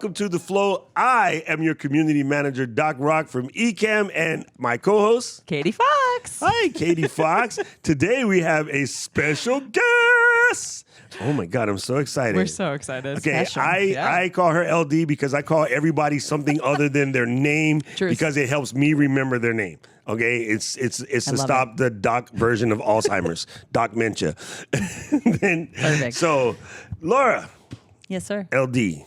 welcome to The Flow. I am your community manager, Doc Rock from Ecamm, and my co-host, Katie Fox. Hi, Katie Fox. Today we have a special guest. Oh my God, I'm so excited. We're so excited. Okay, I call her LD because I call everybody something other than their name because it helps me remember their name. Okay, it's to stop the doc version of Alzheimer's, dementia. Perfect. So, Laura. Yes, sir. LD.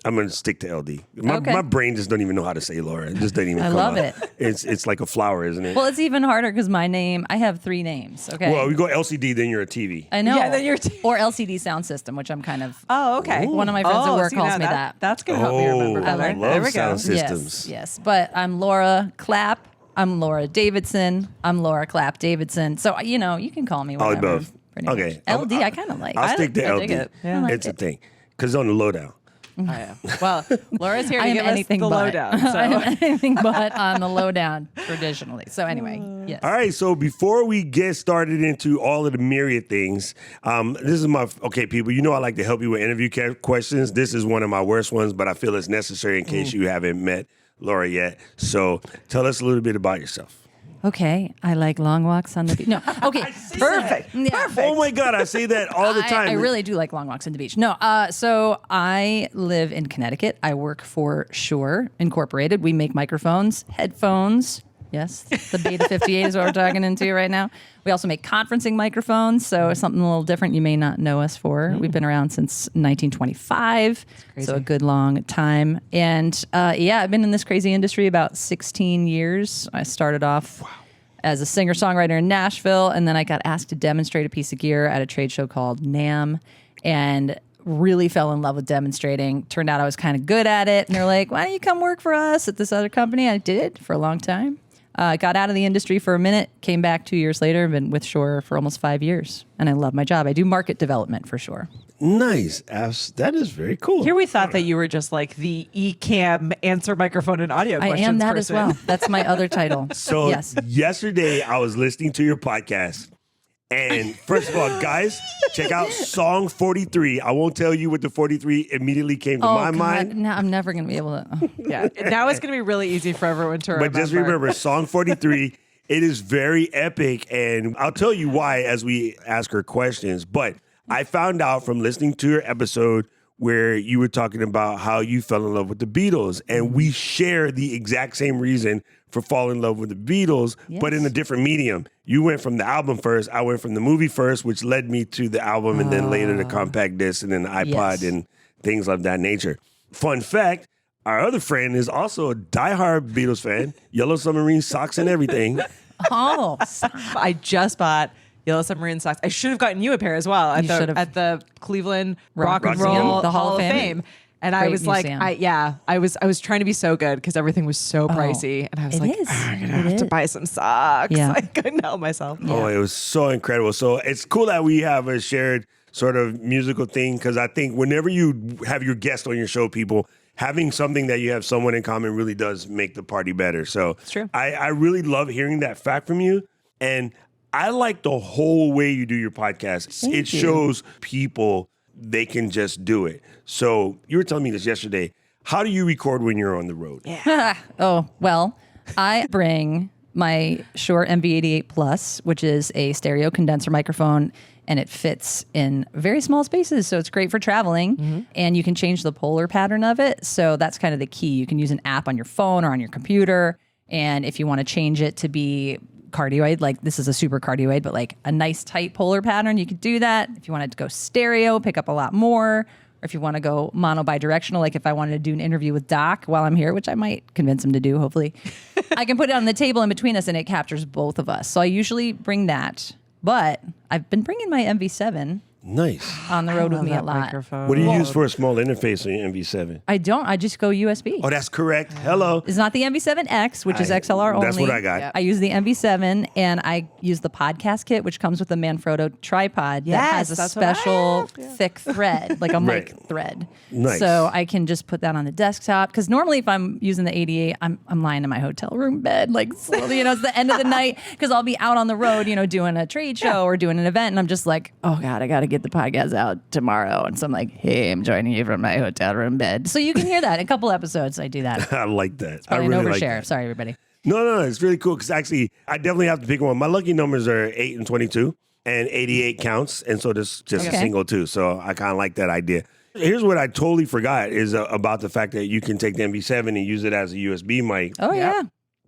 I'm going to stick to LD. My brain just don't even know how to say Laura. It just doesn't even come love out. it. It's like a flower, isn't it? Well, it's even harder because my name, I have 3 names. Okay. Well, we go LCD, then you're a TV. I know. Yeah, then you're or LCD sound system, which I'm kind of. Oh, okay. One of my friends at work calls me that. That's going to help me remember better. I love there we sound go. systems. Yes. But I'm Laura Clapp. I'm Laura Davidson. I'm Laura Clapp Davidson. So, you can call me whatever. All both. Okay. Much. LD, I kind of like. I'll stick to I LD. dig it. Yeah. like It's a it. thing. Because it's on the lowdown. Oh, yeah. Well, Laura's here to I am give us anything the but. lowdown. So. I am anything but on the lowdown traditionally. So anyway, yes. All right, so before we get started into all of the myriad things, this is people, I like to help you with interview questions. This is one of my worst ones, but I feel it's necessary in case you haven't met Laura yet. So tell us a little bit about yourself. Okay, I like long walks on the beach. No, okay, Perfect. Yeah. Perfect. Oh my God, I say that all the time. I really do like long walks on the beach. No, so I live in Connecticut. I work for Shure Incorporated. We make microphones, headphones. Yes, the Beta 58 is what we're talking into right now. We also make conferencing microphones, so something a little different you may not know us for. We've been around since 1925, so a good long time. And I've been in this crazy industry about 16 years. I started off as a singer-songwriter in Nashville, and then I got asked to demonstrate a piece of gear at a trade show called NAMM, and really fell in love with demonstrating. Turned out I was kind of good at it, and they're like, why don't you come work for us at this other company? I did for a long time. Got out of the industry for a minute, came back 2 years later, been with Shure for almost 5 years, and I love my job. I do market development for Shure. Nice. That is very cool. Here we thought that you were just like the Ecamm answer microphone and audio questions I am that person. as well. That's my other title. So yes. yesterday I was listening to your podcast. And first of all, guys, check out song 43. I won't tell you what the 43 immediately came to my mind. No, I'm never going to be able to. Yeah. Now it's going to be really easy for everyone to remember. But just remember, song 43, it is very epic. And I'll tell you why as we ask her questions. But I found out from listening to your episode where you were talking about how you fell in love with the Beatles. And we share the exact same reason for falling in love with the Beatles, but in a different medium. You went from the album first. I went from the movie first, which led me to the album and then later the compact disc and then the iPod and things of that nature. Fun fact, our other friend is also a diehard Beatles fan, Yellow Submarine socks and everything. Oh, I just bought Yellow Submarine socks. I should have gotten you a pair as well at the Cleveland Rock and Roll the Hall of Fame. And I was museum. I was trying to be so good because everything was so pricey, and I was it like, is. I'm gonna have to buy some socks. Yeah. I couldn't help myself. Oh, it was so incredible. So it's cool that we have a shared sort of musical thing because I think whenever you have your guest on your show, people, having something that you have someone in common really does make the party better. So it's true. I really love hearing that fact from you. And I like the whole way you do your podcast. It shows people they can just do it. So you were telling me this yesterday. How do you record when you're on the road? Yeah. Oh, well, I bring my Shure MV88 Plus, which is a stereo condenser microphone, and it fits in very small spaces. So it's great for traveling, and you can change the polar pattern of it. So that's kind of the key. You can use an app on your phone or on your computer. And if you want to change it to be cardioid, like this is a super cardioid, but like a nice tight polar pattern, you could do that. If you wanted to go stereo, pick up a lot more. Or if you want to go mono bidirectional, like if I wanted to do an interview with Doc while I'm here, which I might convince him to do, hopefully, I can put it on the table in between us and it captures both of us. So I usually bring that, but I've been bringing my MV7 Nice. on the road with me a that lot. microphone. What do you use for a small interface on your MV7? I don't. I just go USB. Oh, that's correct. Hello. It's not the MV7X, which is XLR only. That's what I got. Yeah. I use the MV7, and I use the podcast kit, which comes with a Manfrotto tripod that has a that's what I special have. Yeah. thick thread, like a mic Right. thread. Nice. So I can just put that on the desktop. Because normally, if I'm using the 88, I'm lying in my hotel room bed, like slowly, it's the end of the night, because I'll be out on the road, doing a trade show or doing an event, and I'm just like, oh God, I got to get get the podcast out tomorrow. And so I'm like, hey, I'm joining you from my hotel room bed. So you can hear that in a couple episodes. I do that. I like that. I really overshare. like that. Sorry, everybody. No, it's really cool because actually I definitely have to pick one. My lucky numbers are 8 and 22 and 88 counts. And so this just a single too. So I kind of like that idea. Here's what I totally forgot is about the fact that you can take the MV7 and use it as a USB mic. Oh, yeah.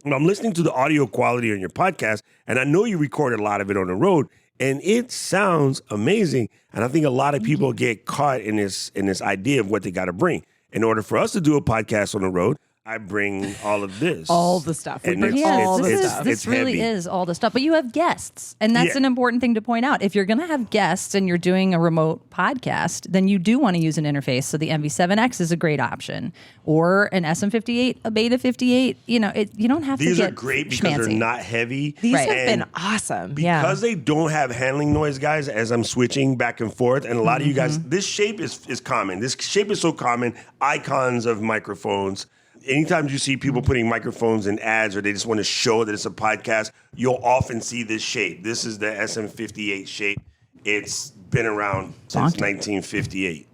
I'm listening to the audio quality on your podcast, and I know you record a lot of it on the road, and it sounds amazing. And I think a lot of people get caught in this idea of what they got to bring. In order for us to do a podcast on the road, I bring all of this. All the stuff. And This really heavy. is all the stuff. But you have guests. And that's an important thing to point out. If you're going to have guests and you're doing a remote podcast, then you do want to use an interface. So the MV7X is a great option. Or an SM58, a Beta 58. You know, you don't have These to get are great because they're not heavy. These have been awesome. Because they don't have handling noise, guys, as I'm switching back and forth. And a lot of you guys, this shape is common. This shape is so common. Icons of microphones. Anytime you see people putting microphones in ads or they just want to show that it's a podcast, you'll often see this shape. This is the SM58 shape. It's been around since 1958,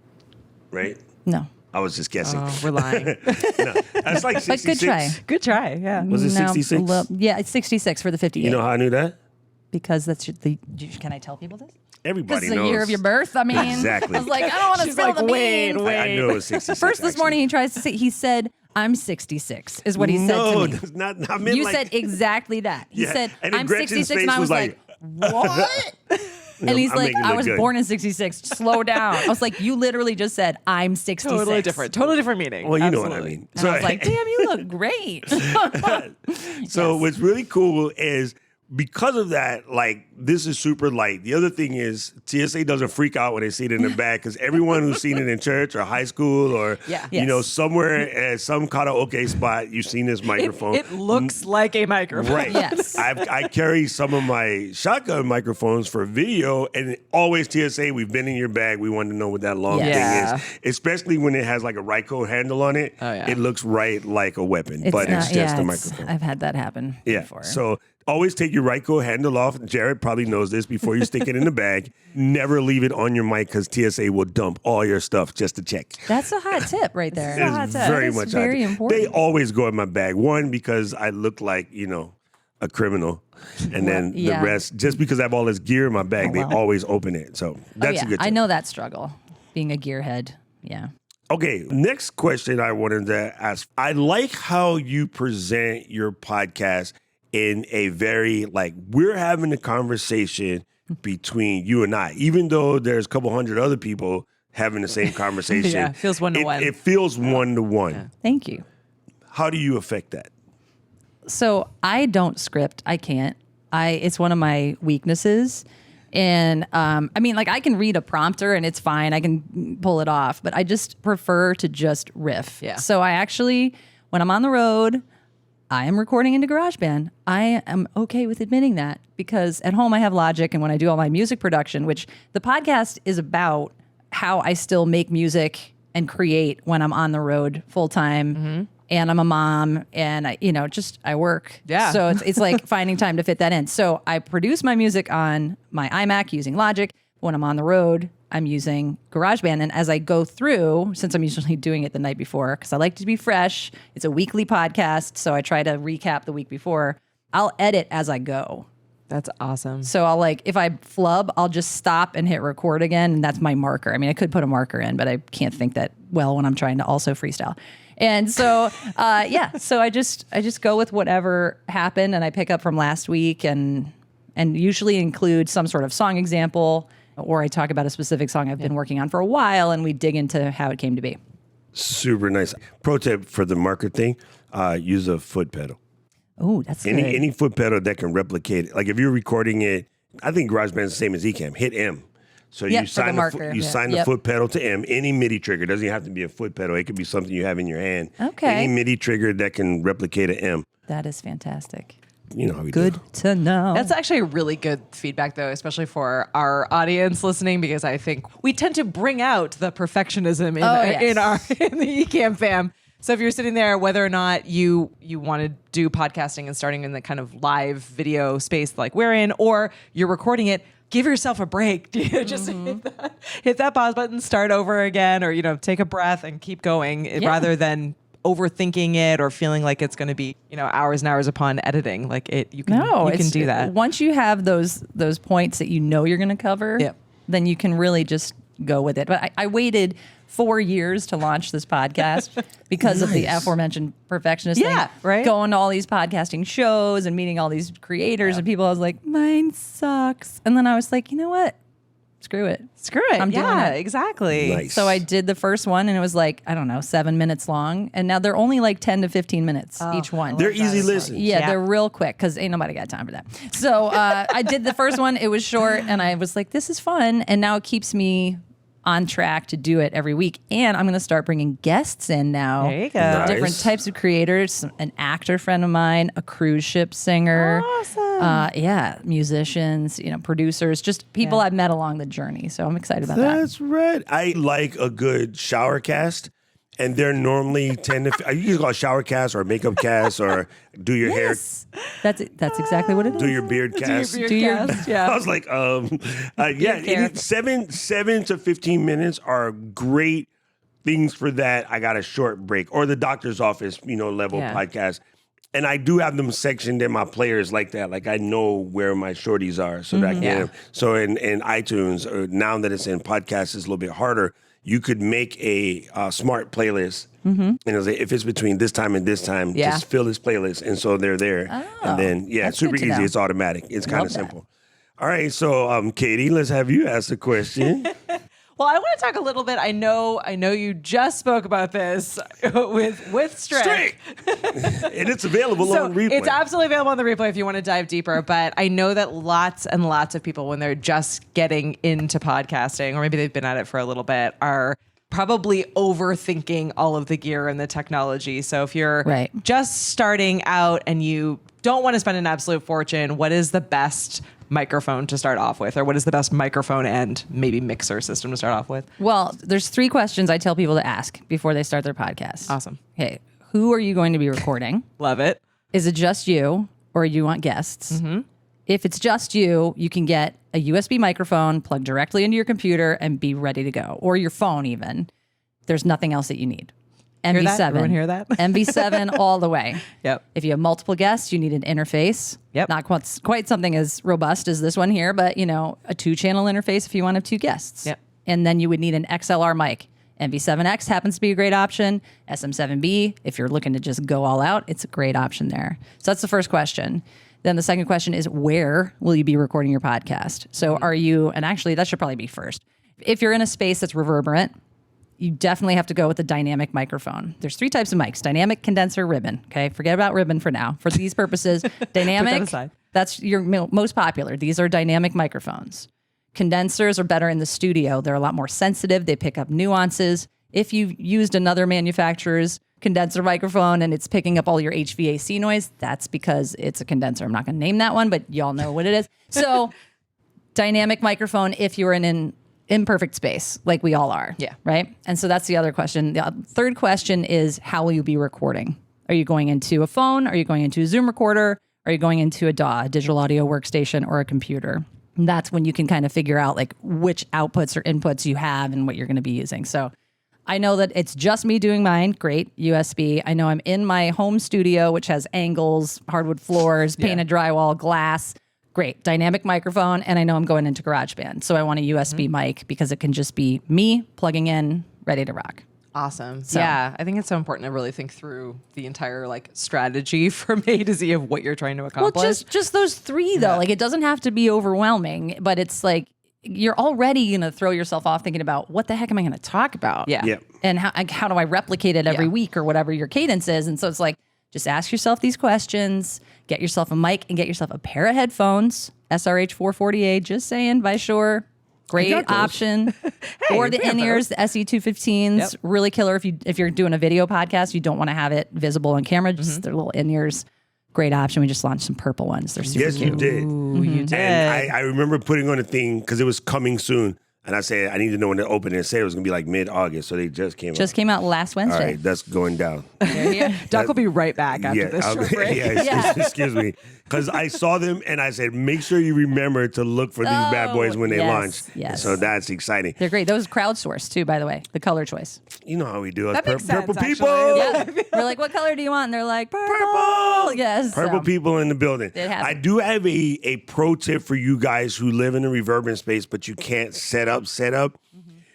right? No. I was just guessing. Oh, we're lying. No, that's like 66. But good try. Good try. Yeah. Was it 66? Yeah, it's 66 for the 58. You know how I knew that? Because that's can I tell people this? Everybody This is knows. the year of your birth. I mean, Exactly. I was like, I don't want to She's spill like, the beans. I knew it was 66. First this morning, he tries to say, he said, I'm 66, is what he said to me. No, that's not. I meant You like, said exactly that. He Yeah, said, and then I'm Gretchen's 66, and face I was was like, what? And he's I'm like, making it I look was good. born in 66. Slow down. I was like, you literally just said, I'm 66. Totally different. Totally different meaning. Well, you know what I Absolutely. mean. And I was like, damn, you look great. So what's really cool is because of that, like, this is super light. The other thing is TSA doesn't freak out when they see it in the bag because everyone who's seen it in church or high school or, you know, somewhere at some karaoke spot, you've seen this microphone. It looks like a microphone. Right. Yes. I carry some of my shotgun microphones for video, and always TSA, we've been in your bag. We want to know what that long Yeah. thing is, especially when it has like a Ryco handle on it. Oh, yeah. It looks right like a weapon, It's but not- it's just yeah, a microphone. I've had that happen before. So always take your Ryco handle off. Jared probably knows this before you stick it in the bag. Never leave it on your mic because TSA will dump all your stuff just to check. That's a hot tip right there. It is very much very hot. important. They always go in my bag. One, because I look like, you know, a criminal. And then the rest, just because I have all this gear in my bag, they always open it. So that's a good tip. I know that struggle, being a gearhead. Yeah. Okay, next question I wanted to ask. I like how you present your podcast in a very, like, we're having a conversation between you and I, even though there's a couple hundred other people having the same conversation. Yeah, feels one-to-one. It feels one-to-one. Yeah. Thank you. How do you affect that? So I don't script. I can't. It's one of my weaknesses. And I mean, like, I can read a prompter and it's fine. I can pull it off, but I just prefer to just riff. Yeah. So I actually, when I'm on the road, I am recording into GarageBand. I am okay with admitting that because at home I have Logic, and when I do all my music production, which the podcast is about how I still make music and create when I'm on the road full time. And I'm a mom, and I work. Yeah. So it's like finding time to fit that in. So I produce my music on my iMac using Logic. When I'm on the road, I'm using GarageBand. And as I go through, since I'm usually doing it the night before, because I like to be fresh, it's a weekly podcast, so I try to recap the week before. I'll edit as I go. That's awesome. So if I flub, I'll just stop and hit record again, and that's my marker. I mean, I could put a marker in, but I can't think that well when I'm trying to also freestyle. And so, so I just go with whatever happened, and I pick up from last week, and usually include some sort of song example, or I talk about a specific song I've been working on for a while, and we dig into how it came to be. Super nice. Pro tip for the marker thing, use a foot pedal. Oh, that's good. Any foot pedal that can replicate it. Like if you're recording it, I think GarageBand is the same as Ecamm. Hit M. So Yep, you for sign the the marker. you Yeah. sign the Yep. foot pedal to M. Any MIDI trigger, doesn't even have to be a foot pedal. It could be something you have in your hand. Okay. Any MIDI trigger that can replicate an M. That is fantastic. You know how we Good do. to know. That's actually really good feedback, though, especially for our audience listening, because I think we tend to bring out the perfectionism in the Ecamm fam. So if you're sitting there, whether or not you want to do podcasting and starting in the kind of live video space like we're in, or you're recording it, give yourself a break. Just hit that pause button, start over again, or, take a breath and keep going rather than overthinking it or feeling like it's going to be, hours and hours upon editing. Like you can do that. Once you have those points that you're going to cover, then you can really just go with it. But I waited 4 years to launch this podcast because of the aforementioned perfectionist thing. Right. Going to all these podcasting shows and meeting all these creators and people. I was like, mine sucks. And then I was like, you know what? Screw it. I'm doing it. Exactly. Nice. So I did the first one and it was like, I don't know, 7 minutes long. And now they're only like 10 to 15 minutes each one. They're easy listens. Yeah, they're real quick because ain't nobody got time for that. So I did the first one. It was short and I was like, this is fun. And now it keeps me on track to do it every week. And I'm going to start bringing guests in now. There you go. Nice. Different types of creators, an actor friend of mine, a cruise ship singer. Awesome. Musicians, producers, just people I've met along the journey. So I'm excited about that. That's right. I like a good shower cast. And they're normally 10 to... You can call it shower cast or makeup cast or do your hair... That's exactly what it is. Do your beard cast. Do your cast. I was like, seven to 15 minutes are great things for that. I got a short break or the doctor's office, level podcast. And I do have them sectioned in my players like that. Like I know where my shorties are so that I get them. So in iTunes, or now that it's in podcasts, it's a little bit harder. You could make a smart playlist, and it was like, if it's between this time and this time, just fill this playlist, and so they're there. And then, it's super easy. It's automatic. It's kind of simple. All right, so Katie, let's have you ask the question. Well, I want to talk a little bit. I know you just spoke about this with Strick. And it's available on replay. It's absolutely available on the replay if you want to dive deeper. But I know that lots and lots of people, when they're just getting into podcasting, or maybe they've been at it for a little bit, are probably overthinking all of the gear and the technology. So if you're just starting out and you don't want to spend an absolute fortune, what is the best microphone to start off with, or what is the best microphone and maybe mixer system to start off with? Well, there's 3 questions I tell people to ask before they start their podcast. Awesome. Okay, who are you going to be recording? Love it. Is it just you, or do you want guests? If it's just you, you can get a USB microphone, plug directly into your computer, and be ready to go, or your phone even. There's nothing else that you need. MV7. Everyone hear that? MV7 all the way. Yep. If you have multiple guests, you need an interface. Yep. Not quite something as robust as this one here, but a 2-channel interface if you want to have 2 guests. Yep. And then you would need an XLR mic. MV7X happens to be a great option. SM7B, if you're looking to just go all out, it's a great option there. So that's the first question. Then the second question is, where will you be recording your podcast? So are you, and actually that should probably be first. If you're in a space that's reverberant, you definitely have to go with a dynamic microphone. There's 3 types of mics: dynamic, condenser, ribbon. Okay, forget about ribbon for now. For these purposes, dynamic, that's your most popular. These are dynamic microphones. Condensers are better in the studio. They're a lot more sensitive. They pick up nuances. If you've used another manufacturer's condenser microphone and it's picking up all your HVAC noise, that's because it's a condenser. I'm not going to name that one, but y'all know what it is. So dynamic microphone if you're in an imperfect space, like we all are. Yeah. Right? And so that's the other question. The third question is, how will you be recording? Are you going into a phone? Are you going into a Zoom recorder? Are you going into a DAW, a digital audio workstation, or a computer? And that's when you can kind of figure out like which outputs or inputs you have and what you're going to be using. So I know that it's just me doing mine. Great. USB. I know I'm in my home studio, which has angles, hardwood floors, painted drywall, glass. Great. Dynamic microphone. And I know I'm going into GarageBand. So I want a USB mic because it can just be me plugging in, ready to rock. Awesome. So, yeah, I think it's so important to really think through the entire strategy from A to Z of what you're trying to accomplish. Well, just those 3 though. Like it doesn't have to be overwhelming, but it's like you're already going to throw yourself off thinking about what the heck am I going to talk about? Yeah. And how do I replicate it every week or whatever your cadence is? And so it's like, just ask yourself these questions, get yourself a mic and get yourself a pair of headphones, SRH 440A, just saying, by Shure. Great option. Or the in-ears, the SE215s, really killer if you're doing a video podcast, you don't want to have it visible on camera, just their little in-ears. Great option. We just launched some purple ones. They're super cute. You did. Ooh, you did. And I remember putting on a thing because it was coming soon. And I said, I need to know when to open it. And said it was going to be like mid-August. So they just came out. Just came out last All Wednesday. right, that's going down. Doc will be right back after this short break. Excuse me. Because I saw them and I said, make sure you remember to look for these bad boys when they launch. Yes. So that's exciting. They're great. Those crowdsourced too, by the way, the color choice. You know how we do it. That makes sense, Purple actually. people. Yeah. We're like, what color do you want? And they're like, purple. Purple. Yes. Purple so. people in the building. It happens. I do have a pro tip for you guys who live in a reverberance space, but you can't set up.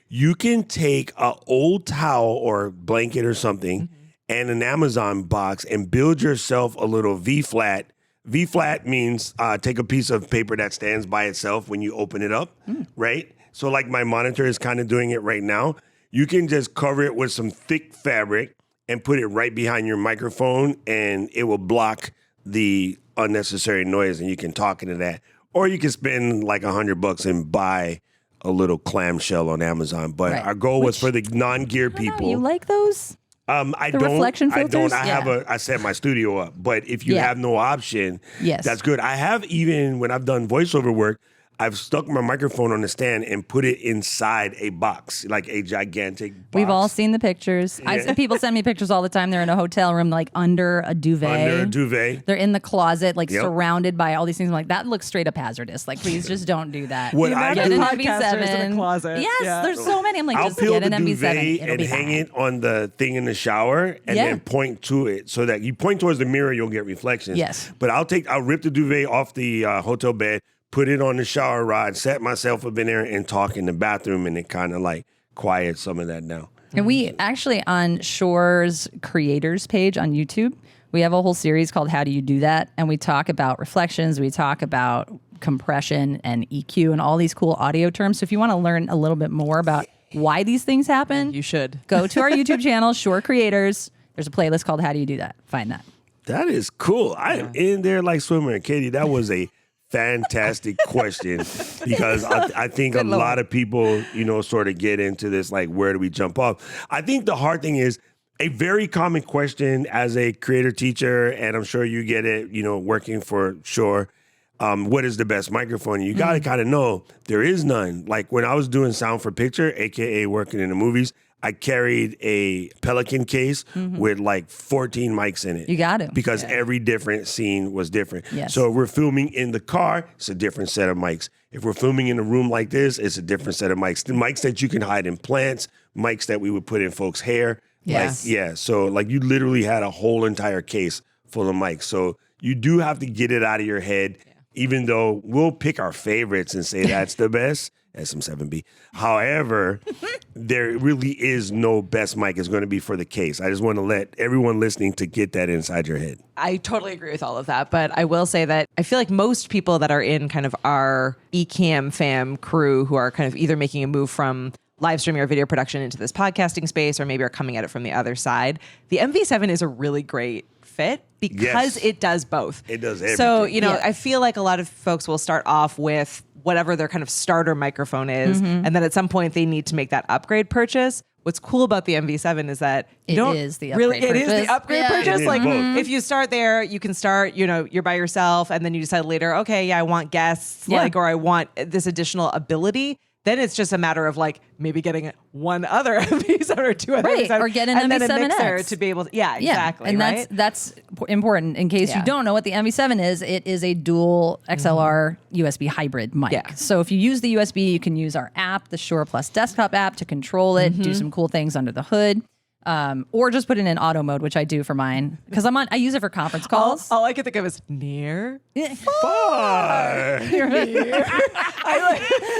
You can take an old towel or blanket or something and an Amazon box and build yourself a little V-flat. V-flat means take a piece of paper that stands by itself when you open it up, right? So like my monitor is kind of doing it right now. You can just cover it with some thick fabric and put it right behind your microphone, and it will block the unnecessary noise, and you can talk into that. Or you can spend like $100 and buy a little clamshell on Amazon. But our goal was for the non-gear people. You like those? I The don't. reflection I don't. filters? I have I set my studio up. But if you have no option, that's good. I have, even when I've done voiceover work, I've stuck my microphone on the stand and put it inside a box, like a gigantic box. We've all seen the pictures. People send me pictures all the time. They're in a hotel room, like under a duvet. Under a duvet. They're in the closet, like surrounded by all these things. I'm like, that looks straight up hazardous. Like, please just don't do that. What I get do, an podcasters in a MV7. closet. Yes, Yeah. there's so many. I'm like, I'll just peel get the an MV7. duvet It'll and be hang fine. it on the thing in the shower and then point to it, so that you point towards the mirror, you'll get reflections. Yes. But I'll rip the duvet off the hotel bed, put it on the shower rod, set myself up in there and talk in the bathroom, and it kind of like quiets some of that down. And we actually, on Shore's creators page on YouTube, we have a whole series called How Do You Do That? And we talk about reflections, we talk about compression and EQ and all these cool audio terms. So if you want to learn a little bit more about why these things happen, You should. go to our YouTube channel, Shore Creators. There's a playlist called How Do You Do That? Find that. That is cool. I'm in there like swimming. Katie, that was a fantastic question, because I think a lot of people, sort of get into this, like, where do we jump off? I think the hard thing is a very common question as a creator teacher, and I'm sure you get it, working for Shore. What is the best microphone? You got to kind of know there is none. Like when I was doing sound for picture, AKA working in the movies, I carried a Pelican case with like 14 mics in it. You got to. Because every different scene was different. Yes. So if we're filming in the car, it's a different set of mics. If we're filming in a room like this, it's a different set of mics. The mics that you can hide in plants, mics that we would put in folks' hair. Yes. So like you literally had a whole entire case full of mics. So you do have to get it out of your head, even though we'll pick our favorites and say that's the best. SM7B. However, there really is no best mic. It's going to be for the case. I just want to let everyone listening to get that inside your head. I totally agree with all of that, but I will say that I feel like most people that are in kind of our Ecamm fam crew who are kind of either making a move from live streaming or video production into this podcasting space, or maybe are coming at it from the other side, the MV7 is a really great fit because it does both. It does everything. So, I feel like a lot of folks will start off with whatever their kind of starter microphone is, and then at some point they need to make that upgrade purchase. What's cool about the MV7 is that It is the upgrade it is purchase. the upgrade Yeah. purchase. It is Like both. if you start there, you can start, you're by yourself, and then you decide later, okay, I want guests, Yeah. or I want this additional ability. Then it's just a matter of like maybe getting one other MV7 or two other Right, MV7, or get an and then a MV7X. mixer to be able to, exactly. And right? that's important. In case you Yeah. don't know what the MV7 is, it is a dual XLR USB hybrid mic. Yeah. So if you use the USB, you can use our app, the Shure Plus desktop app, to control it, do some cool things under the hood. Or just put it in auto mode, which I do for mine because I use it for conference calls. all I can think of is near. Far.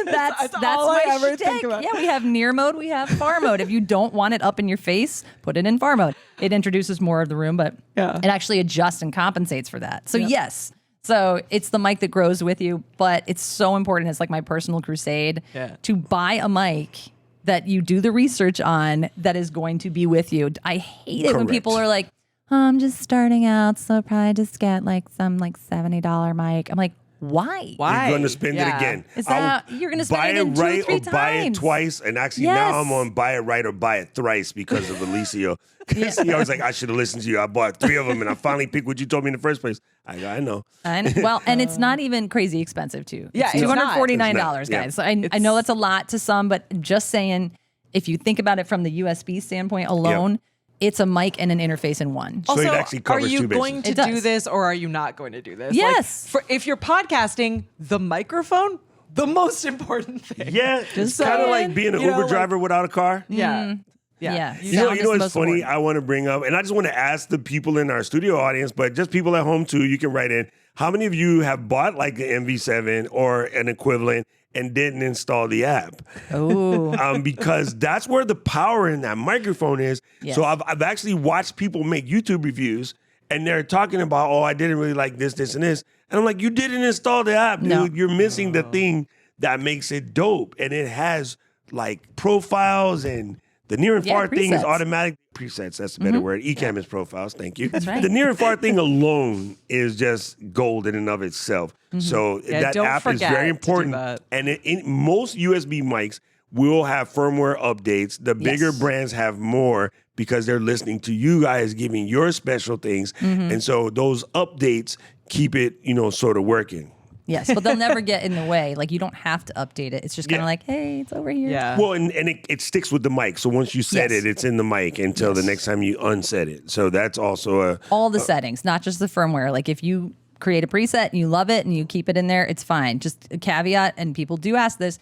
That's all my I ever shtick. think about. Yeah, we have near mode, we have far mode. If you don't want it up in your face, put it in far mode. It introduces more of the room, but it actually adjusts and compensates for that. So yes. So it's the mic that grows with you, but it's so important. It's like my personal crusade to buy a mic that you do the research on that is going to be with you. I hate it when people are like, I'm just starting out, so probably just get like some like $70 mic. I'm like, Why? Why? You're going to spend it again. Is that you're going to spend Buy it it in 2 or right 3 or buy it times? twice. And actually now I'm on buy it right or buy it thrice because of Alicia. Because he always like, I should have listened to you. I bought 3 of them and I finally picked what you told me in the first place. I go, I know. Well, and it's not even crazy expensive too. Yeah, it's it's not. $249, It's not. guys. So I know that's a lot to some, but just saying, if you think about it from the USB standpoint alone, it's a mic and an interface in one. So Also, it actually covers are you 2 bases. going to It does. do this or are you not going to do this? Yes. If you're podcasting, the microphone, the most important thing. Yeah, it's kind of like being an You know, Uber like- driver without a car. Yeah. Yeah. You know Sound is the what's most funny? important. I want to bring up, and I just want to ask the people in our studio audience, but just people at home too, you can write in. How many of you have bought like the MV7 or an equivalent and didn't install the app? Oh, Because that's where the power in that microphone is. Yes. So I've actually watched people make YouTube reviews and they're talking about, oh, I didn't really like this, this, and this. And I'm like, you didn't install the app, dude. No. You're missing the thing that makes it dope. And it has like profiles and the near and far thing is presets. automatic. Presets, that's a better word. Ecamm is profiles, thank you. right. The near and far thing alone is just gold in and of itself. So that don't app is forget very to do important. that. And most USB mics will have firmware updates. The bigger Yes. brands have more because they're listening to you guys giving your special things. And so those updates keep it, sort of working. yes, but they'll never get in the way. Like you don't have to update it. It's just kind of Yeah. like, hey, it's over here. Yeah. Well, and it sticks with the mic. So once you set Yes. it, it's in the mic until the next time you unset it. So that's also All the settings, not just the firmware. Like if you create a preset and you love it and you keep it in there, it's fine. Just a caveat, and people do ask this,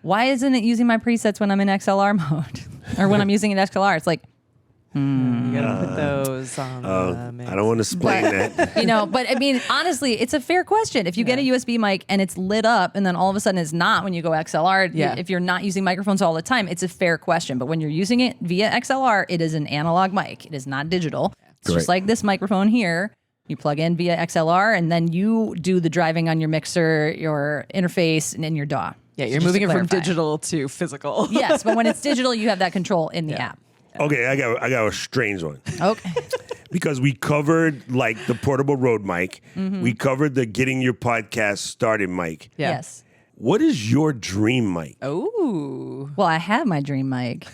why isn't it using my presets when I'm in XLR mode or when I'm using an XLR? It's like, You gotta put those on the mix. I don't want to explain that. but I mean, honestly, it's a fair question. If you get a USB mic and it's lit up and then all of a sudden it's not when you go XLR, Yeah. if you're not using microphones all the time, it's a fair question. But when you're using it via XLR, it is an analog mic. It is not digital. It's Correct. just like this microphone here. You plug in via XLR and then you do the driving on your mixer, your interface, and in your DAW. Yeah, So you're just moving to it from clarify. digital to physical. Yes, but when it's digital, you have that control in the app. Okay, I got a strange one. Okay. Because we covered like the portable Rode mic. We covered the getting your podcast started mic. Yeah. Yes. What is your dream mic? Ooh. Well, I have my dream mic.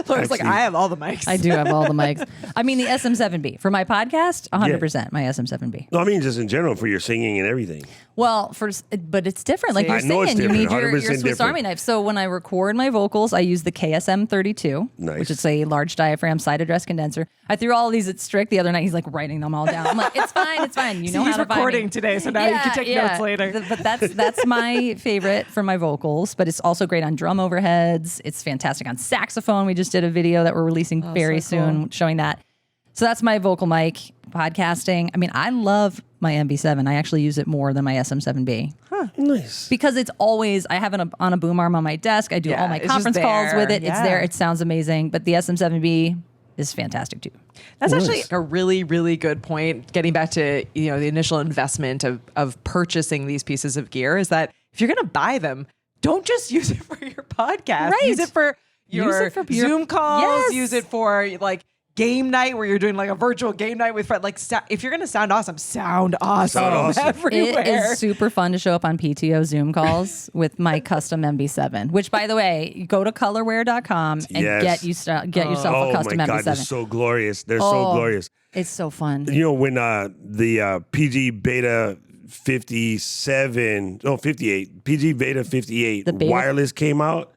Laura's like, Actually- I have all the mics. I do have all the mics. I mean, the SM7B. For my podcast, 100% my SM7B. No, I mean just in general for your singing and everything. But it's different. Like I you're know it's saying, you need different, your 100% Swiss different. Army knife. So when I record my vocals, I use the KSM32, Nice. which is a large diaphragm side address condenser. I threw all these at Strick the other night. He's like writing them all down. I'm like, it's fine, it's fine. You know he's how to find recording me. today, so now you can take notes later. But that's my favorite for my vocals. But it's also great on drum overheads. It's fantastic on saxophone. We just did a video that we're releasing very so cool. soon showing that. So that's my vocal mic. Podcasting. I mean, I love my MB7. I actually use it more than my SM7B Nice. because it's always, I have it on a boom arm on my desk. I do Yeah, all my it's just conference calls there. with it. It's Yeah. there. It sounds amazing. But the SM7B is fantastic too. That's Nice. actually a really, really good point. Getting back to the initial investment of purchasing these pieces of gear is that if you're going to buy them, don't just use it for your podcast. Right. Use it for your it for your- Zoom calls. Yes. Use it for like game night where you're doing like a virtual game night with friends. Like if you're going to sound awesome Sound awesome. everywhere. It is super fun to show up on PTO Zoom calls with my custom MB7, which by the way, you go to colorware.com and Yes. get yourself Oh a custom my MB7. God, they're so glorious. They're so glorious. It's so fun. You know, when the PG Beta 58, PG Beta 58 The beta? wireless came out,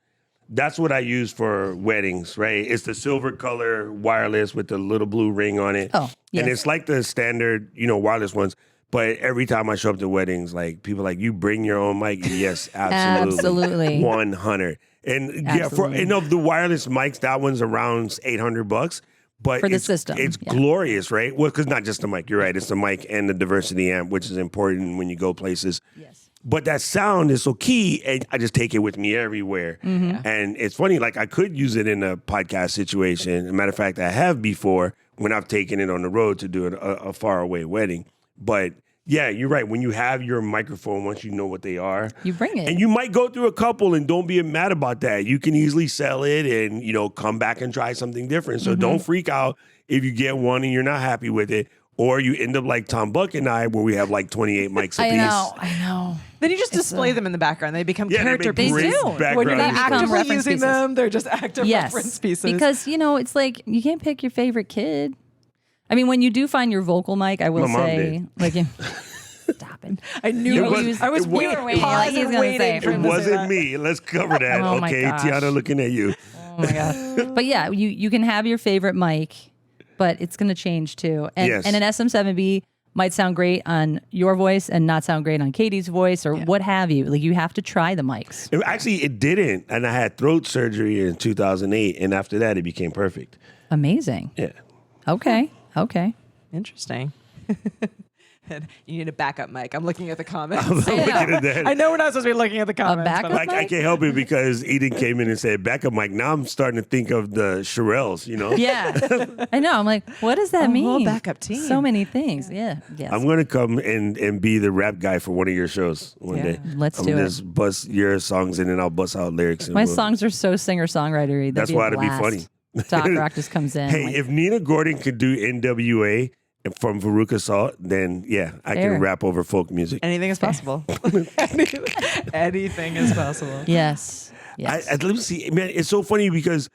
that's what I use for weddings, right? It's the silver color wireless with the little blue ring on it. Oh, yes. And it's like the standard, wireless ones. But every time I show up to weddings, like people are like, you bring your own mic? Yes, absolutely. Absolutely. 100. And Absolutely. of the wireless mics, that one's around $800. But For the it's, system, it's yeah. glorious, right? Well, because not just the mic, you're right. It's the mic and the diversity amp, which is important when you go places. Yes. But that sound is so key, and I just take it with me everywhere. Mm-hmm. And it's funny, like I could use it in a podcast situation. As a matter of fact, I have before when I've taken it on the road to do a far away wedding. But yeah, you're right. When you have your microphone, once you know what they are, You bring it. and you might go through a couple, and don't be mad about that. You can easily sell it and come back and try something different. So don't freak out if you get one and you're not happy with it, or you end up like Tom Buck and I, where we have like 28 mics apiece. I know. Then you just display them in the background. They become character they make pieces. great background When you're not displays. actively Reference using pieces. them, they're just active reference pieces. Because, it's like you can't pick your favorite kid. I mean, when you do find your vocal mic, I will My mom say, did. like, stop it. I knew was- I was it wa- waiting, waiting, like he's gonna say for It him to say wasn't that. me. Let's cover that. Oh my Okay, gosh. Tiana looking at you. Oh my god! But yeah, you can have your favorite mic, but it's going to change too. And, Yes. and an SM7B might sound great on your voice and not sound great on Katie's voice or what have you. Like you have to try the mics. Actually, it didn't. And I had throat surgery in 2008. And after that, it became perfect. Amazing. Yeah. Okay. Interesting. You need a backup mic. I'm looking at the comments. I'm looking at that. I know we're not supposed to be looking at the comments. backup but Like, I can't help it because Eden came in and said backup mic. Now I'm starting to think of the Shirelles, Yeah. I know. I'm like, what does that mean? whole backup team. So many things. Yeah. Yes. I'm going to come and be the rap guy for one of your shows one Yeah. day. Let's I'm do it. just bust your songs and then I'll bust out lyrics. And My we'll- songs are so singer-songwritery. That's why it'd be funny. Doc Rock just comes in. Hey, like, if Nina Gordon could do NWA from Veruca Salt, then yeah, I Fair. can rap over folk music. anything is possible. Anything is possible. yes. Yes. Let me see, man. It's so funny because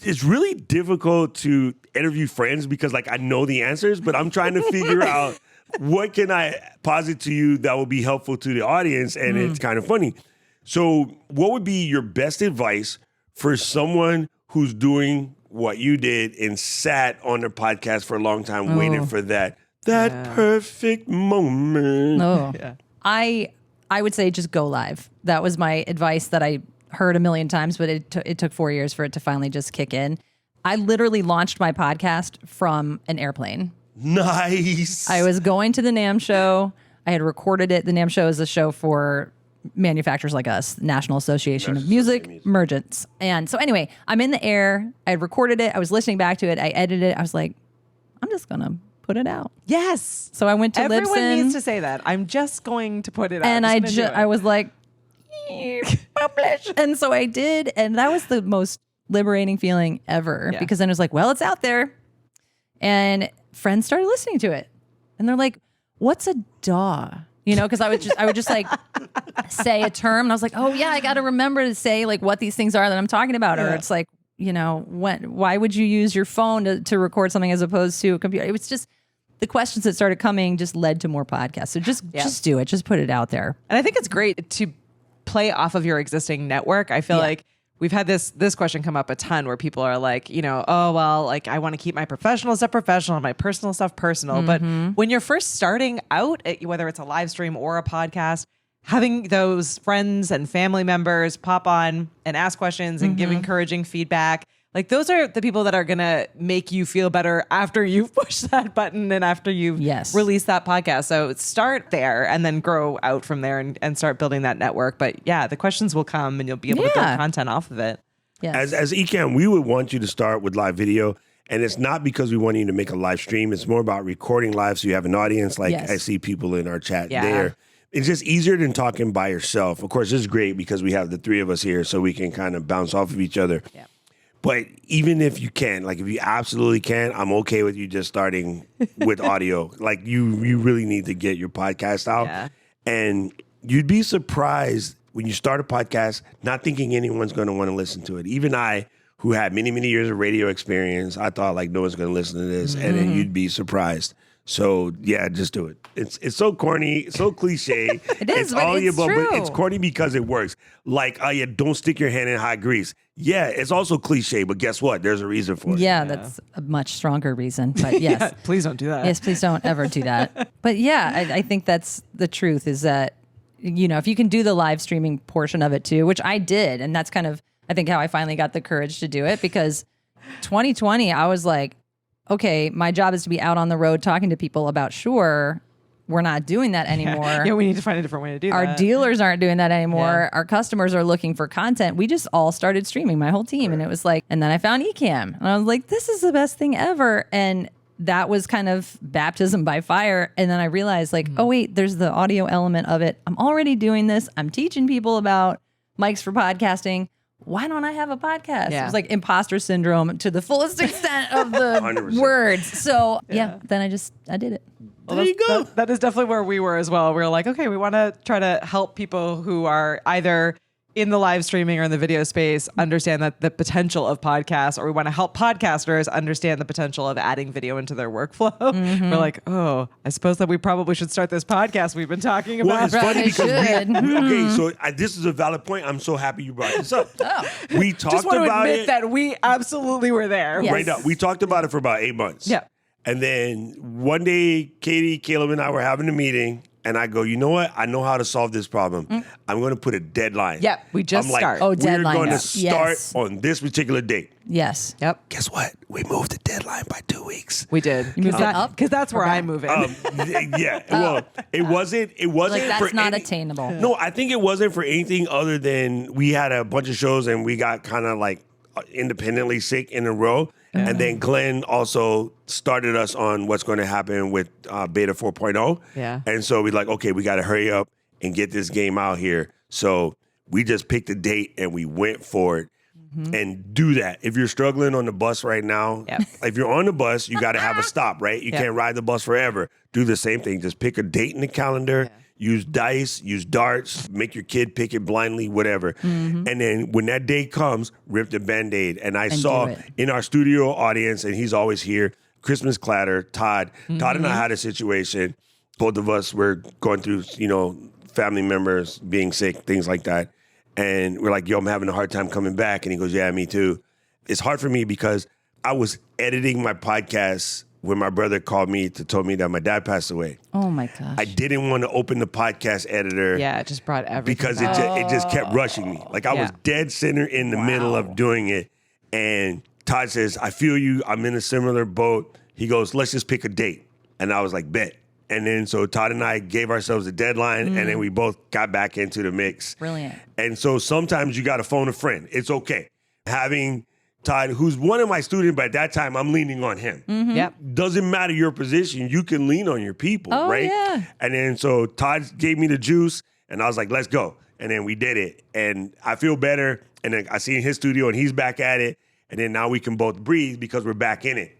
it's really difficult to interview friends because, like, I know the answers, but I'm trying to figure out what can I posit to you that will be helpful to the audience, and it's kind of funny. So, what would be your best advice for someone who's doing what you did and sat on their podcast for a long time, waiting for that perfect moment? Oh, Yeah. I would say just go live. That was my advice that I heard a million times, but it took 4 years for it to finally just kick in. I literally launched my podcast from an airplane. Nice. I was going to the NAMM show. I had recorded it. The NAMM show is a show for manufacturers like us, National Association of Music Merchants. And so anyway, I'm in the air. I had recorded it. I was listening back to it. I edited it. I was like, I'm just going to put it out. Yes. So I went to Everyone Libsyn. needs to say that. I'm just going to put it out. And Just gonna do it. I was like, publish. And so I did. And that was the most liberating feeling ever Yeah. because then it was like, well, it's out there. And friends started listening to it. And they're like, what's a DAW? Because I would just like say a term and I was like, oh yeah, I got to remember to say like what these things are that I'm talking about. Or it's like, why would you use your phone to record something as opposed to a computer? It was just the questions that started coming just led to more podcasts. So just do it. Just put it out there. And I think it's great to play off of your existing network. I feel like we've had this question come up a ton where people are like, oh, well, like I want to keep my professional stuff professional and my personal stuff personal. But when you're first starting out, whether it's a live stream or a podcast, having those friends and family members pop on and ask questions and give encouraging feedback, like those are the people that are going to make you feel better after you've pushed that button and after you've released that podcast. So start there and then grow out from there and start building that network. But yeah, the questions will come and you'll be able to build content off of it. Yes. As Ecamm, we would want you to start with live video. And it's not because we want you to make a live stream. It's more about recording live so you have an audience. Like I see people in our chat there. It's just easier than talking by yourself. Of course, this is great because we have the three of us here so we can kind of bounce off of each other. Yeah. But even if you can, like if you absolutely can, I'm okay with you just starting with audio. Like you really need to get your podcast out. Yeah. And you'd be surprised when you start a podcast, not thinking anyone's going to want to listen to it. Even I, who had many, many years of radio experience, I thought like no one's going to listen to this. And then you'd be surprised. So yeah, just do it. It's so corny, so cliche. It is, it's but all it's the above, true. but it's corny because it works. Like, oh yeah, don't stick your hand in hot grease. Yeah, it's also cliche, but guess what? There's a reason for it. Yeah, that's a much stronger reason. But yes. Please don't do that. Yes, please don't ever do that. But yeah, I think that's the truth is that, if you can do the live streaming portion of it too, which I did. And that's kind of, I think, how I finally got the courage to do it because 2020, I was like, okay, my job is to be out on the road talking to people about Shure. We're not doing that anymore. Yeah, we need to find a different way to do Our that. dealers aren't doing that anymore. Yeah. Our customers are looking for content. We just all started streaming, my whole team. And it was like, and then I found Ecamm. And I was like, this is the best thing ever. And that was kind of baptism by fire. And then I realized like, oh wait, there's the audio element of it. I'm already doing this. I'm teaching people about mics for podcasting. why don't I have a podcast? Yeah. It was like imposter syndrome to the fullest extent of the 100%. words. So then I did it. There you go. That is definitely where we were as well. We were like, okay, we want to try to help people who are either in the live streaming or in the video space understand that the potential of podcasts, or we want to help podcasters understand the potential of adding video into their workflow. We're like, oh, I suppose that we probably should start this podcast we've been talking about. Well, it's funny Right, because should. okay, so this is a valid point. I'm so happy you brought this up. We talked Just want to about admit it that we absolutely were there. Yes. right now. We talked about it for about 8 months. Yeah. And then one day, Katie, Caleb, and I were having a meeting, and I go, you know what? I know how to solve this problem. I'm going to put a deadline. Yep, we just I'm like, start. Oh, we're deadline. going to Yeah. start Yes. on this particular date. Yes. Yep. Guess what? We moved the deadline by 2 weeks. We did. You moved it up? Because that's where I move in. Yeah. Well, it wasn't. It wasn't Like, that's for not any- attainable. No, I think it wasn't for anything other than we had a bunch of shows and we got kind of like independently sick in a row. And then Glenn also started us on what's going to happen with Beta 4.0. Yeah. And so we're like, okay, we got to hurry up and get this game out here. So we just picked a date and we went for it. And do that. If you're struggling on the bus right now, Yep. if you're on the bus, you got to have a stop, right? You Yep. can't ride the bus forever. Do the same thing. Just pick a date in the calendar. Use dice, use darts, make your kid pick it blindly, whatever. And then when that day comes, rip the Band-Aid. And I saw do it. in our studio audience, and he's always here, Christmas Clatter, Todd. Todd and I had a situation. Both of us were going through, family members being sick, things like that. And we're like, yo, I'm having a hard time coming back. And he goes, yeah, me too. It's hard for me because I was editing my podcast when my brother called me to tell me that my dad passed away. Oh my gosh. I didn't want to open the podcast editor Yeah, it just brought everything because back. it just kept rushing me. Like I was Yeah. dead center in the middle of doing it. And Todd says, I feel you. I'm in a similar boat. He goes, let's just pick a date. And I was like, bet. And then so Todd and I gave ourselves a deadline and then we both got back into the mix. Brilliant. And so sometimes you got to phone a friend. It's okay. Having Todd, who's one of my students, but at that time I'm leaning on him. Yep. Doesn't matter your position, you can lean on your people, Oh, right? yeah. And then so Todd gave me the juice and I was like, let's go. And then we did it. And I feel better. And then I see in his studio and he's back at it. And then now we can both breathe because we're back in it.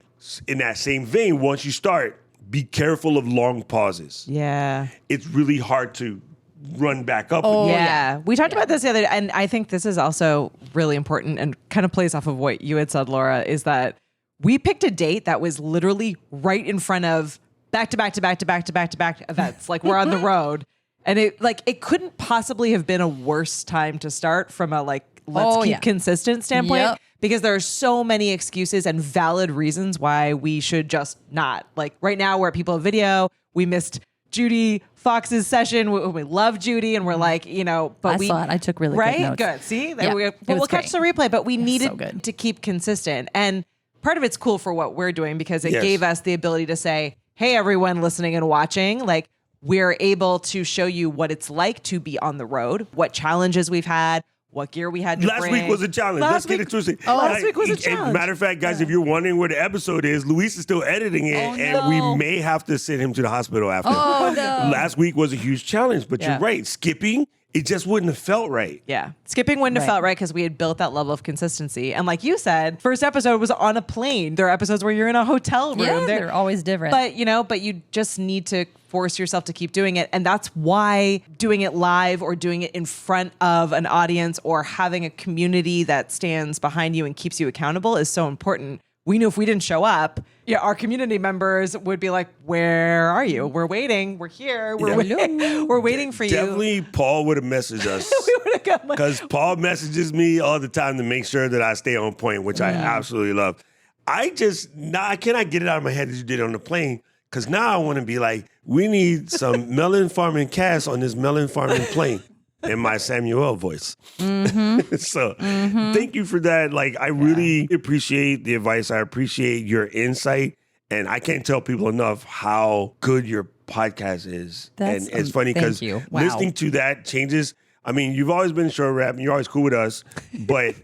In that same vein, once you start, be careful of long pauses. Yeah. It's really hard to run back up. Oh, again. Yeah. We talked about this the other day, and I think this is also really important and kind of plays off of what you had said, Laura, is that we picked a date that was literally right in front of back to back to back to back to back to back events. Like we're on the road. And it couldn't possibly have been a worse time to start from a let's keep consistent standpoint. Yep. Because there are so many excuses and valid reasons why we should just not. Like right now, we're at People of Video. We missed Judy Fox's session. We love Judy, and we're like, but I saw it. I took really right? good notes. Good. See, Yeah, we'll it was catch great. the replay. But we so needed good. to keep consistent, and part of it's cool for what we're doing because it Yes. gave us the ability to say, "Hey, everyone listening and watching, like." We're able to show you what it's like to be on the road, what challenges we've had, what gear we had to Last bring. week was a challenge. Last Let's get week- it twisted. Last week was a And challenge. matter of fact, guys, if you're wondering where the episode is, Luis is still editing it, Oh, and no. we may have to send him to the hospital after. Oh, no. Last week was a huge challenge, but Yeah. you're right. Skipping, it just wouldn't have felt right. Yeah. Skipping wouldn't have Right. felt right because we had built that level of consistency. And like you said, first episode was on a plane. There are episodes where you're in a hotel room. Yeah, they're always different. But you just need to force yourself to keep doing it. And that's why doing it live or doing it in front of an audience or having a community that stands behind you and keeps you accountable is so important. We knew if we didn't show up, our community members would be like, where are you? We're waiting. We're here. We're waiting for you. Definitely, Paul would have messaged us. We would have come like, Because Paul messages me all the time to make sure that I stay on point, which I absolutely love. I cannot get it out of my head as you did on the plane. Because now I want to be like, we need some melon farming cast on this melon farming plane in my Samuel voice. So thank you for that. Like, I really appreciate the advice. I appreciate your insight. And I can't tell people enough how good your podcast is. That's- and it's funny thank because you. Wow. listening to that changes. I mean, you've always been show rap and you're always cool with us, but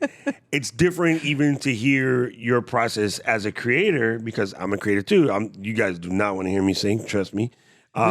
it's different even to hear your process as a creator because I'm a creator too. You guys do not want to hear me sing, trust me.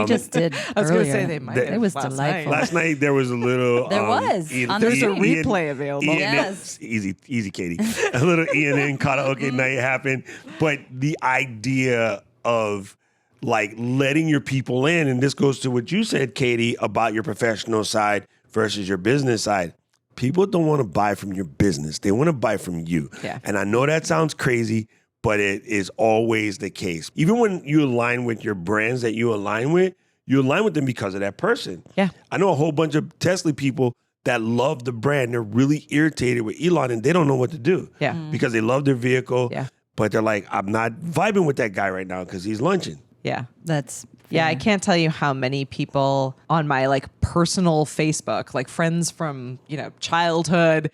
We just did. I was going to earlier. say they might. It was last delightful. Last night there was a little. There was. There's a replay available. Yes. Easy, Katie. A little ENN karaoke night happened, but the idea of like letting your people in, and this goes to what you said, Katie, about your professional side versus your business side. People don't want to buy from your business; they want to buy from you. Yeah. And I know that sounds crazy, but it is always the case. Even when you align with your brands that you align with them because of that person. Yeah. I know a whole bunch of Tesla people that love the brand. They're really irritated with Elon and they don't know what to do. Yeah. Because they love their vehicle. Yeah. But they're like, I'm not vibing with that guy right now because he's lunching. Yeah. That's Yeah, I can't tell you how many people on my like personal Facebook, like friends from, childhood,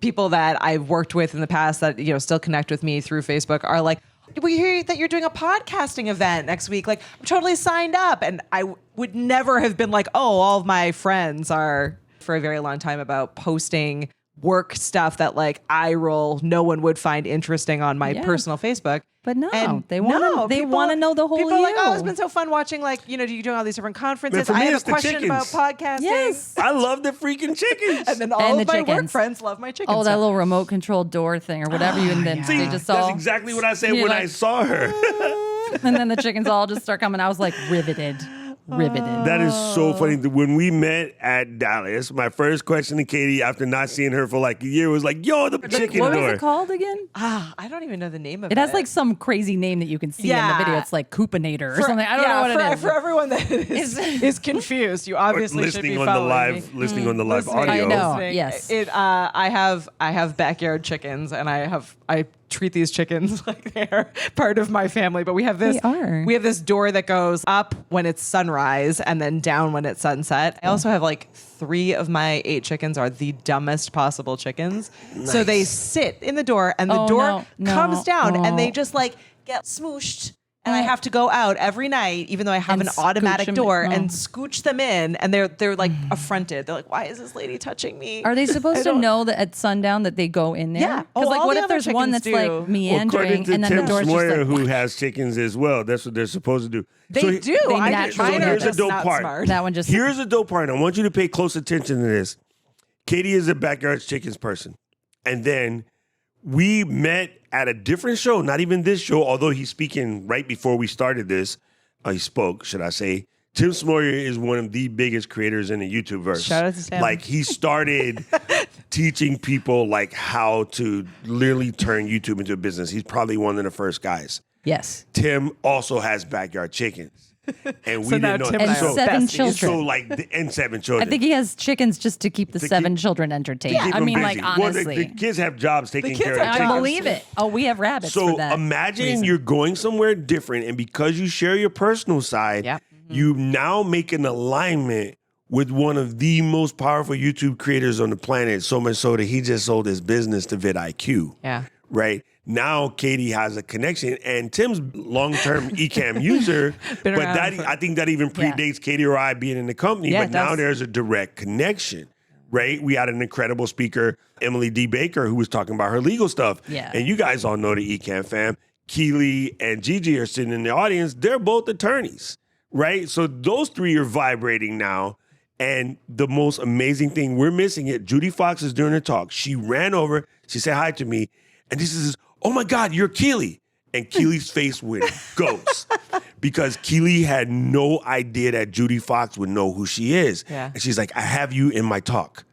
people that I've worked with in the past that, still connect with me through Facebook are like, we hear that you're doing a podcasting event next week. Like, I'm totally signed up. And I would never have been like, oh, all of my friends are for a very long time about posting work stuff that like eye roll no one would find interesting on my personal Facebook. But no, And they want to know the whole people are like, you. oh, it's been so fun watching, like, you're doing all these different conferences. Man, for me, I have it's a the question about chickens. podcasting. Yes. I love the freaking chickens. And then all And of the my work chickens. friends love my chickens. Oh, that little remote control door thing or whatever you and then See, they just that's all exactly what I said You're when like, I saw her. and then the chickens all just start coming. I was like riveted. That is so funny. When we met at Dallas, my first question to Katie after not seeing her for like a year was like, yo, the chicken What door. was it called again? I don't even know the name of it. It has like some crazy name that you can see in Yeah. the video. It's like Coopinator or something. I don't know what it is. For everyone that is confused, you obviously should be following me. Listening on the live Listening. audio. I know. Listening. Yes. I have backyard chickens, and I treat these chickens like they're part of my family. But we have this They are. we have this door that goes up when it's sunrise and then down when it's sunset. I also have like 3 of my 8 chickens are the dumbest possible chickens. So they sit in the door, and the Oh, door no, comes down, no. and they just like get smooshed. And I have to go out every night, even though I have And an automatic scooch 'em door, in. and scooch them in. And they're like affronted. They're like, "Why is this lady touching me?" Are they supposed to know that at sundown that they go in there? Yeah. Because Oh, like, all what the if other there's one chickens that's like do. Well, meandering according to and then Tim the door's just Smoyer, like who has chickens as well, that's what they're supposed to do. They do. They I naturally mine do. are Here's a just dope not part. smart. that one just Here's a dope part. And I want you to pay close attention to this. Katie is a backyard chickens person. And then we met at a different show, not even this show, although he's speaking right before we started this. He spoke, should I say. Tim Smoyer is one of the biggest creators in the YouTube verse. Shout out to Tim. Like he started teaching people like how to literally turn YouTube into a business. He's probably one of the first guys. yes. Tim also has backyard chickens. And we So now didn't know. Tim And I are 7 besties. children. So like, and 7 children. I think he has chickens just to keep the To 7 keep- children entertained. Keep I them mean, busy. like Well, honestly, the kids have jobs taking kids care of have I chickens. believe it. Oh, we have rabbits So for that. imagine reason. you're going somewhere different, and because you share your personal side, Yep. you now make an alignment with one of the most powerful YouTube creators on the planet, so much so that he just sold his business to vidIQ. Yeah. Right? Now Katie has a connection, and Tim's long-term Ecamm user, Been but around that for- I think that even Yeah. predates Katie or I being in the company. Yeah, but it now does. there's a direct connection. Right? We had an incredible speaker, Emily D. Baker, who was talking about her legal stuff. Yeah. And you guys all know the Ecamm fam. Keely and Gigi are sitting in the audience. They're both attorneys, right? So those 3 are vibrating now. And the most amazing thing, we're missing it. Judy Fox is doing her talk. She ran over. She said hi to me. And this is, oh my God, you're Keely. And Keely's face went ghost because Keely had no idea that Judy Fox would know who she is. Yeah. And she's like, I have you in my talk.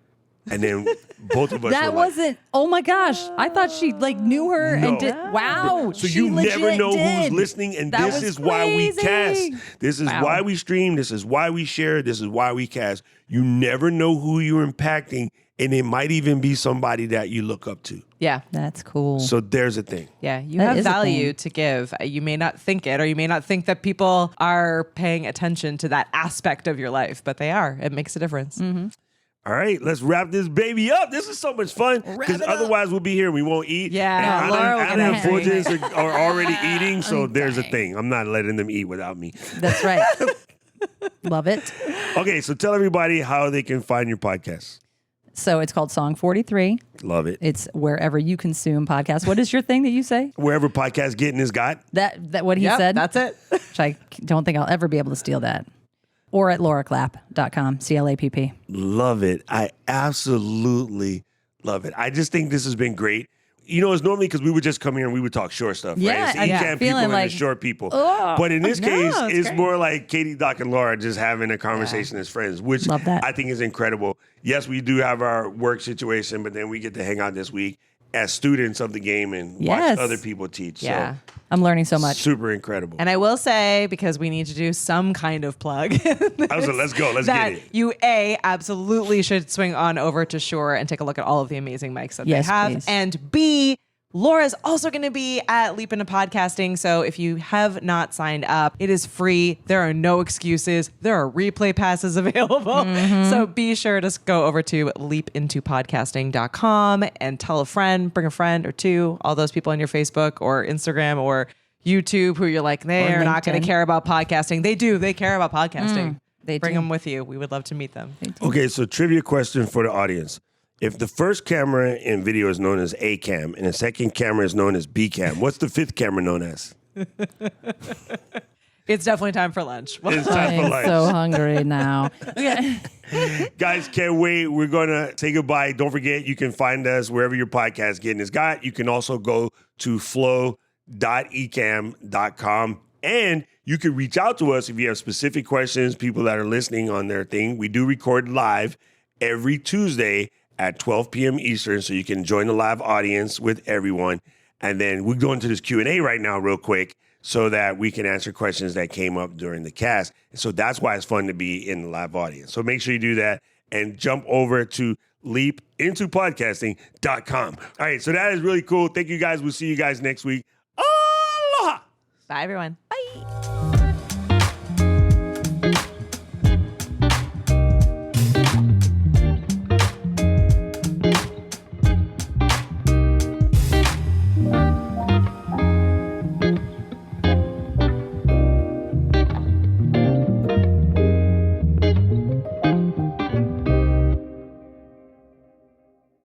And then both of us that were like, wasn't. Oh my gosh! I thought she like knew her No. and did. Wow! so she you never legit know did. who's listening, and That this was is why we crazy. cast. This is Wow. why we stream. This is why we share. This is why we cast. You never know who you're impacting, and it might even be somebody that you look up to. Yeah. That's cool. So there's a thing. Yeah, you That have is a value thing. to give. You may not think it, or you may not think that people are paying attention to that aspect of your life, but they are. It makes a difference. Mm-hmm. All right, let's wrap this baby up. This is so much fun because otherwise we'll be here and we won't eat. Yeah, and Laura will Anna get and hungry. Fortunes are already eating, so there's a thing. I'm not letting them eat without me. That's right. Love it. Okay, so tell everybody how they can find your podcast. So it's called Song 43. Love it. It's wherever you consume podcasts. What is your thing that you say? Wherever podcast getting is got. That what he Yep, said? that's it. Which I don't think I'll ever be able to steal that. or at lauraclapp.com, CLAPP. Love it. I absolutely love it. I just think this has been great. You know, it's normally because we would just come here and we would talk short stuff, Yeah, right? It's I'm Ecamm people feeling and like, the short people. oh, but in this no, case, it's it's great. more like Katie, Doc, and Laura just having a conversation as friends, which Love that. I think is incredible. Yes, we do have our work situation, but then we get to hang out this week as students of the game and Yes. watch other people teach. Yeah. So I'm learning so much. super incredible. And I will say, because we need to do some kind of plug. I was like, let's go. Let's that get it. you absolutely should swing on over to Shure and take a look at all of the amazing mics that Yes, they have. please. And B, Laura's also going to be at Leap Into Podcasting. So if you have not signed up, it is free. There are no excuses. There are replay passes available. So be sure to go over to leapintopodcasting.com and tell a friend, bring a friend or two, all those people on your Facebook or Instagram or YouTube who you're like, they're not going LinkedIn. to care about podcasting. They do. They care about podcasting. They Bring do. them with you. We would love to meet them. Okay, so trivia question for the audience. If the first camera in video is known as Ecamm and the second camera is known as Bcam, what's the fifth camera known as? It's definitely time for lunch. It's time for I'm lunch. so hungry now. Guys, can't wait. We're going to say goodbye. Don't forget, you can find us wherever your podcast getting is got. You can also go to flow.ecamm.com and you can reach out to us if you have specific questions, people that are listening on their thing. We do record live every Tuesday at 12 p.m. Eastern, so you can join the live audience with everyone. And then we go into this Q&A right now real quick so that we can answer questions that came up during the cast. So that's why it's fun to be in the live audience. So make sure you do that and jump over to leapintopodcasting.com. All right, so that is really cool. Thank you guys. We'll see you guys next week. Aloha! Bye, everyone. Bye.